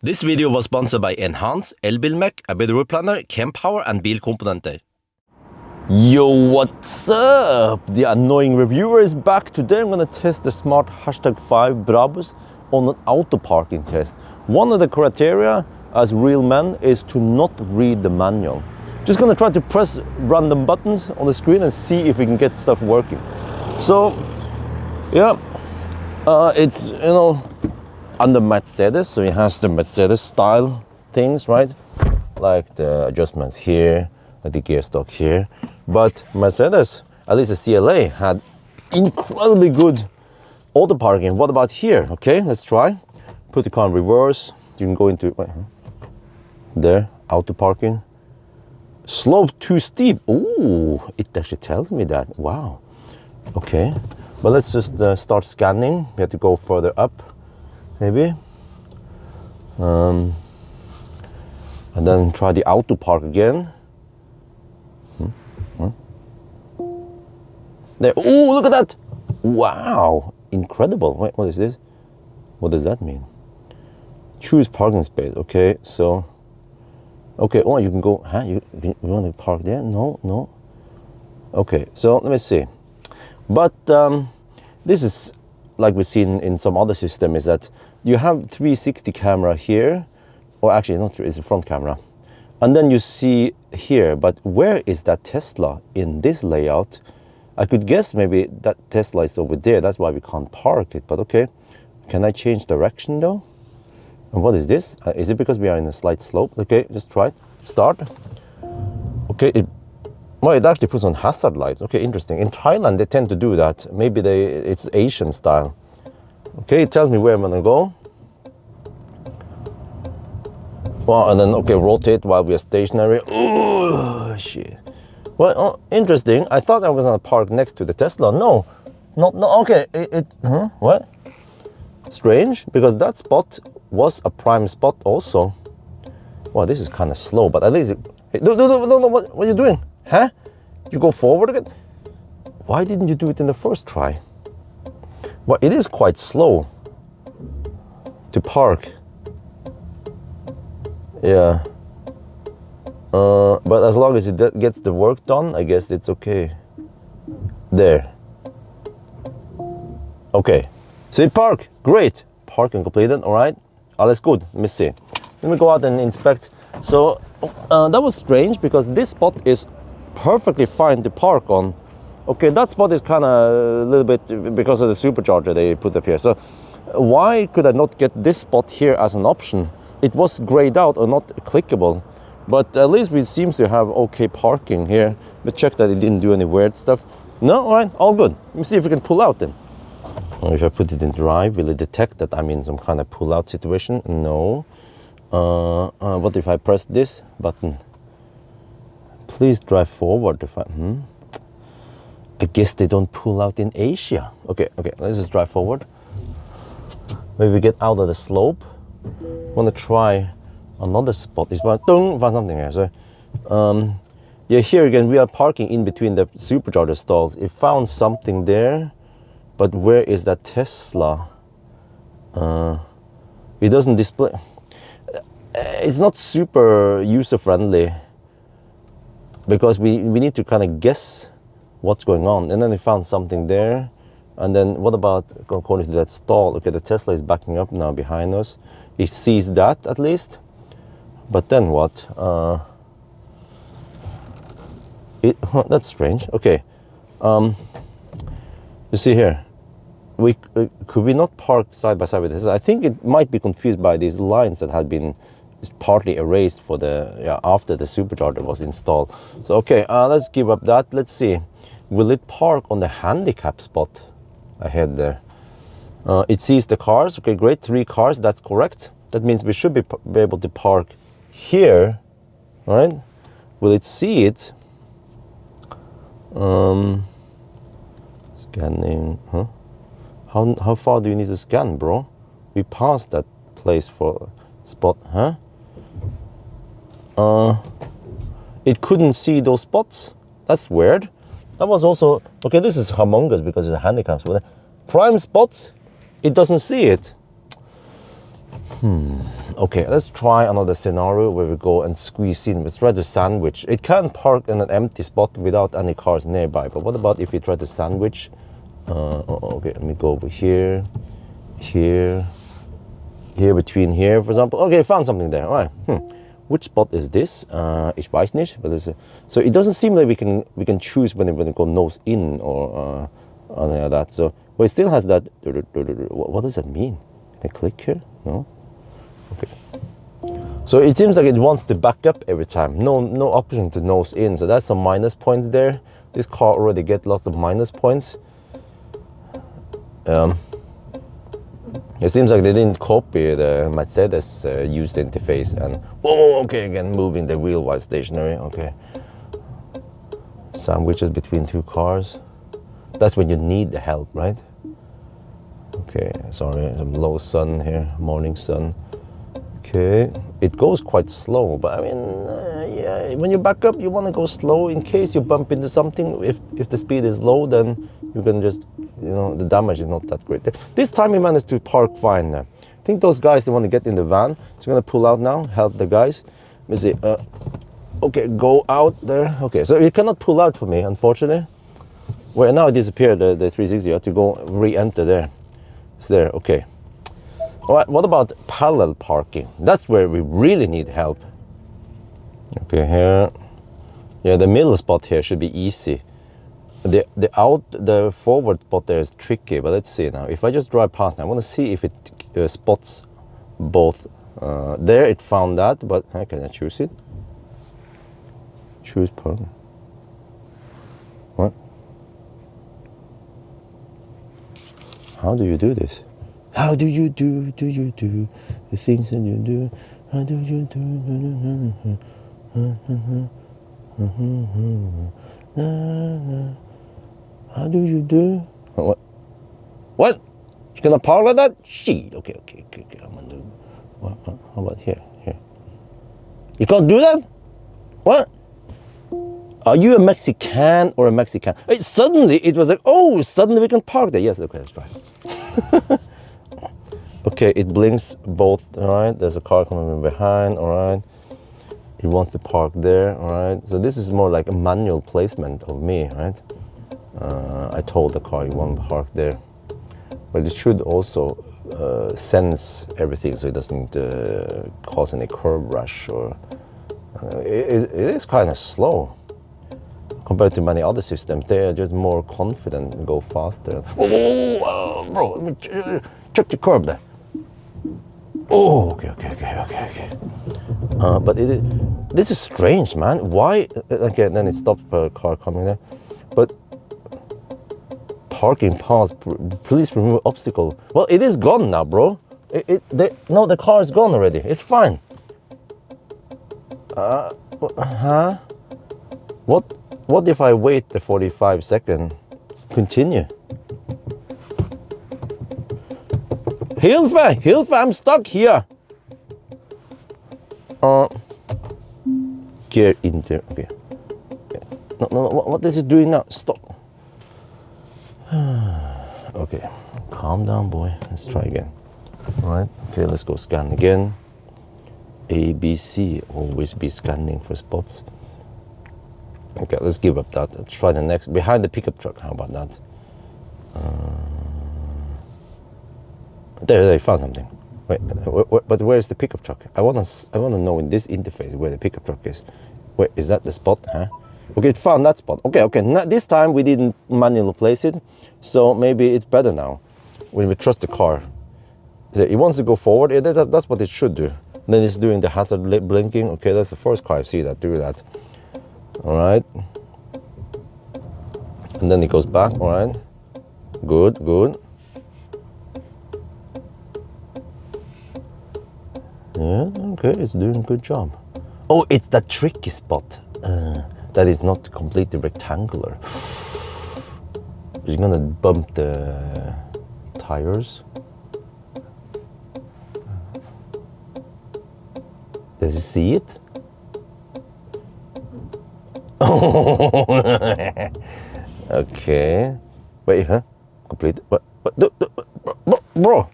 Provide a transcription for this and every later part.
This video was sponsored by Enhance, Elbilmek, a bit planner, Kempower and bilkomponenter. Yo, what's up? The annoying reviewer is back. Today I'm gonna test the smart #5 Brabus on an auto parking test. One of the criteria as real men is to not read the manual. Just gonna try to press random buttons on the screen and see if we can get stuff working. So, yeah, it's, under Mercedes, so it has the Mercedes style things, right? Like the adjustments here, like the gear stock here. But Mercedes, at least the CLA, had incredibly good auto parking. What about here? Okay, let's try. Put the car in reverse. You can go into, there, auto parking. Slope too steep. Ooh, it actually tells me that. Wow. Okay, but let's just start scanning. We have to go further up. Maybe, and then try the auto park again. There, oh, look at that! Wow, incredible. Wait, what is this? What does that mean? Choose parking space. Okay, so, okay, oh, you can go, huh? You want to park there? No. Okay, so let me see. But this is, like we've seen in some other system, is that you have 360 camera here, or actually not, it's a front camera. And then you see here, but where is that Tesla in this layout? I could guess maybe that Tesla is over there, that's why we can't park it, but okay. Can I change direction though? And what is this? Is it because we are in a slight slope? Okay, just try it. Start. Okay, it actually puts on hazard lights. Okay, interesting. In Thailand, they tend to do that. Maybe it's Asian style. Okay, it tells me where I'm gonna go. Well, and then, okay, rotate while we are stationary. Oh, shit. Well, oh, interesting. I thought I was gonna park next to the Tesla. No, okay, what? Strange, because that spot was a prime spot also. Well, this is kind of slow, but at least no, what are you doing? Huh? You go forward again? Why didn't you do it in the first try? Well, it is quite slow to park. Yeah. But as long as it gets the work done, I guess it's okay. There. Okay. So you park. Great. Parking completed. All right. Alles good. Let me see. Let me go out and inspect. So that was strange because this spot is perfectly fine to park on. Okay, that spot is kind of a little bit because of the supercharger they put up here. So why could I not get this spot here as an option? It was grayed out or not clickable, but at least we seems to have okay parking here. Let's check that it didn't do any weird stuff. No, all right, all good. Let me see if we can pull out then. If I put it in drive, will it detect that I'm in some kind of pull out situation? No. What if I press this button? Please drive forward. I guess they don't pull out in Asia. Okay, let's just drive forward. Maybe we get out of the slope. Want to try another spot. This one, found something here. So, yeah, here again, we are parking in between the supercharger stalls. It found something there, but where is that Tesla? It doesn't display. It's not super user-friendly because we need to kind of guess what's going on. And then they found something there. And then what about according to that stall? Okay, the Tesla is backing up now behind us. It sees that at least. But then what? That's strange. Okay. You see here, could we not park side by side with this? I think it might be confused by these lines that had been partly erased for after the supercharger was installed. So okay, let's give up that. Let's see. Will it park on the handicap spot ahead there? It sees the cars. Okay, great. 3 cars. That's correct. That means we should be able to park here, right? Will it see it? Scanning. Huh? How far do you need to scan, bro? We passed that place for spot, huh? It couldn't see those spots. That's weird. That was also, okay, this is humongous because it's a handicap spot. Prime spots, it doesn't see it. Okay, let's try another scenario where we go and squeeze in. Let's try to sandwich. It can park in an empty spot without any cars nearby, but what about if we try to sandwich? Okay, let me go over here, here, between here, for example. Okay, found something there. All right. Which spot is this? Ich weiß nicht. But so it doesn't seem like we can choose when we go nose in or anything like that. So, but it still has that. What does that mean? Can I click here? No. Okay. So it seems like it wants to back up every time. No option to nose in. So that's some minus points there. This car already get lots of minus points. It seems like they didn't copy the Mercedes user interface and okay, again moving the wheel while stationary. Okay. Sandwiches between two cars. That's when you need the help, right? Okay, sorry, some low sun here, morning sun. Okay, it goes quite slow, but I mean, yeah, when you back up, you want to go slow in case you bump into something. If the speed is low, then you can just, the damage is not that great. This time we managed to park fine. I think those guys, they want to get in the van. So I'm going to pull out now, help the guys. Let me see. Okay, go out there. Okay, so you cannot pull out for me, unfortunately. Well, now it disappeared, the 360. You have to go re-enter there. It's there, okay. All right, what about parallel parking? That's where we really need help. Okay, here. Yeah, the middle spot here should be easy. The forward spot there is tricky, but let's see now. If I just drive past, I want to see if it spots both. There it found that, but how can I choose it? Choose parallel. What? How do you do this? How do you do the things that you do? How do you do? How do you do? What? What? You gonna parallel that? Shit. Okay. I'm gonna do. What? How about here? You can't do that? What? Are you a Mexican or a Mexican? Suddenly it was like, oh, suddenly we can park there. Yes, okay, let's try. Okay, it blinks both, all right? There's a car coming behind, all right? It wants to park there, all right? So this is more like a manual placement of me, right? I told the car you want to park there. But it should also sense everything so it doesn't cause any curb rush or... it is kind of slow. Compared to many other systems, they are just more confident and go faster. Bro, let me check the curb there. Oh, okay. But this is strange, man. Why? Okay, then it stops per car coming there. But parking pass, please remove obstacle. Well, it is gone now, bro. No, the car is gone already. It's fine. What if I wait the 45 seconds? Continue. Hilfe, I'm stuck here. Gear into, okay. No, what is it doing now? Stop. Okay, calm down, boy. Let's try again. All right, okay, let's go scan again. ABC, always be scanning for spots. Okay, let's give up that. Let's try the next. Behind the pickup truck, how about that? There, found something. Wait, but where's the pickup truck? I wanna know in this interface where the pickup truck is. Wait, is that the spot? Huh? Okay, it found that spot. Okay. Now, this time we didn't manually place it, so maybe it's better now when we trust the car. So it wants to go forward. That's what it should do. And then it's doing the hazard blinking. Okay, that's the first car I see that do that. All right. And then it goes back. All right. Good. Yeah, okay, it's doing a good job. Oh, it's that tricky spot that is not completely rectangular. You're gonna bump the tires. Does he see it? Okay. Wait, huh? Complete. Bro,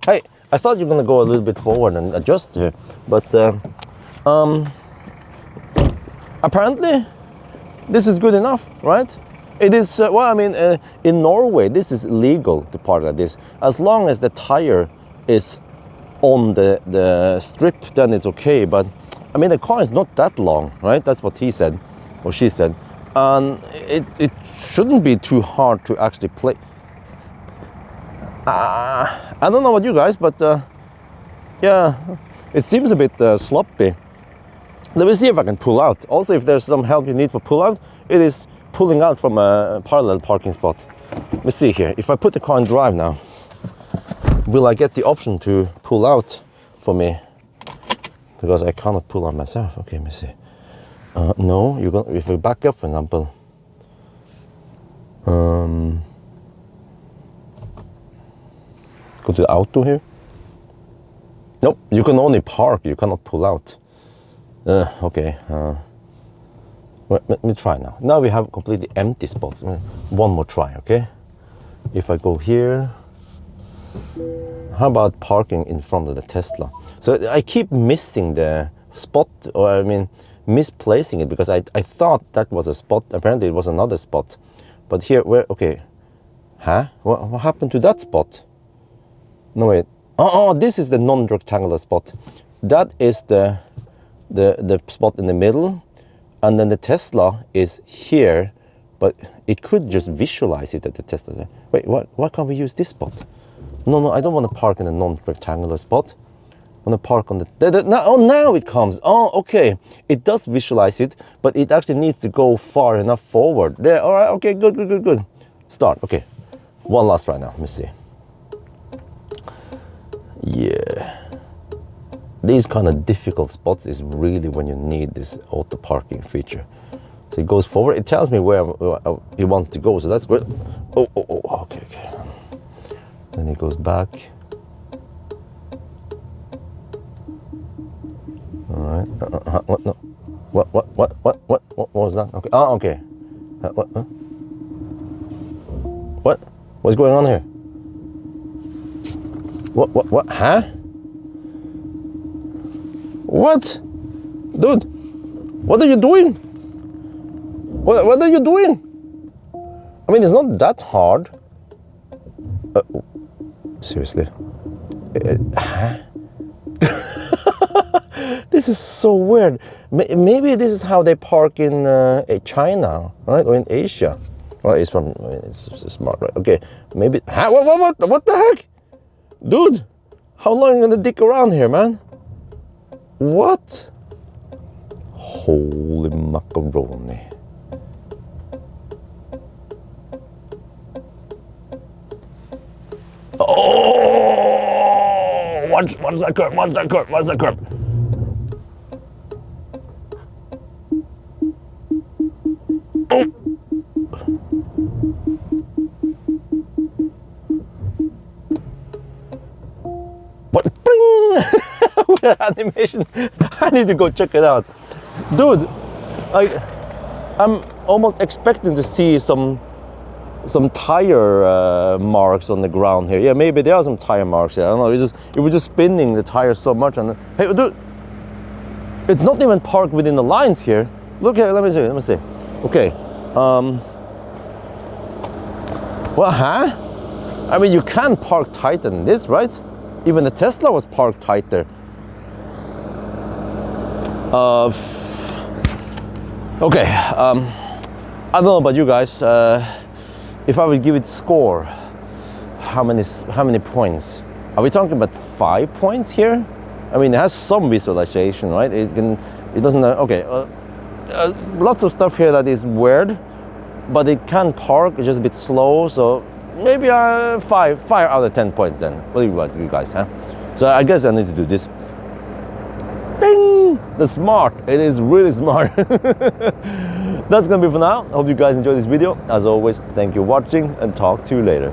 hey, I thought you're gonna go a little bit forward and adjust here, but apparently this is good enough, right? It is, well, I mean, in Norway, this is legal to park like this. As long as the tire is on the strip, then it's okay. But, I mean, the car is not that long, right? That's what he said, or she said. And it shouldn't be too hard to actually play. I don't know about you guys, but yeah, it seems a bit sloppy. Let me see if I can pull out. Also, if there's some help you need for pull out, it is pulling out from a parallel parking spot. Let me see here. If I put the car in drive now, will I get the option to pull out for me? Because I cannot pull out myself. Okay, let me see. No, you're going. If we back up, for example. Go to the auto here. Nope, you can only park. You cannot pull out. Okay. Let me try now. Now we have completely empty spots. One more try, okay? If I go here, how about parking in front of the Tesla? So I keep missing the spot, or I mean, misplacing it, because I thought that was a spot. Apparently it was another spot. But here, where, okay. Huh? What happened to that spot? No, wait. Oh, this is the non-rectangular spot. That is the spot in the middle. And then the Tesla is here, but it could just visualize it at the Tesla. Wait, why can't we use this spot? No, I don't want to park in a non-rectangular spot. I want to park on now it comes. Oh, okay. It does visualize it, but it actually needs to go far enough forward. There, all right, okay, good. Start, okay. One last try now, let me see. Yeah. These kind of difficult spots is really when you need this auto parking feature. So it goes forward. It tells me where he wants to go, so that's good. Oh, okay. Then he goes back. All right. What? No. What was that? Okay. Oh, okay. What? Huh? What's going on here? What? Huh? What? Dude, what are you doing? What are you doing? I mean, it's not that hard. Seriously? Huh? This is so weird. Maybe this is how they park in China, right? Or in Asia. Well, it's smart, right? Okay, maybe. Huh? What the heck? Dude, how long are you gonna dick around here, man? What? Holy macaroni. Oh! What's that curve? What's that curve? Oh! What? Bring! Animation. I need to go check it out, dude. I'm almost expecting to see some tire marks on the ground here. Yeah, maybe there are some tire marks here. I don't know. It was just spinning the tire so much. And hey, dude, it's not even parked within the lines here. Look here. Let me see. Okay. Well, huh? I mean, you can park tighter than this, right? Even the Tesla was parked tighter. Okay, I don't know about you guys. If I would give it score, how many points? Are we talking about 5 points here? I mean, it has some visualization, right? It doesn't. Okay, lots of stuff here that is weird, but it can park. It's just a bit slow, so maybe 5 out of 10 points. Then what do you guys, huh? So I guess I need to do this. Ding! The smart. It is really smart. That's gonna be for now. I hope you guys enjoyed this video. As always, thank you for watching and talk to you later.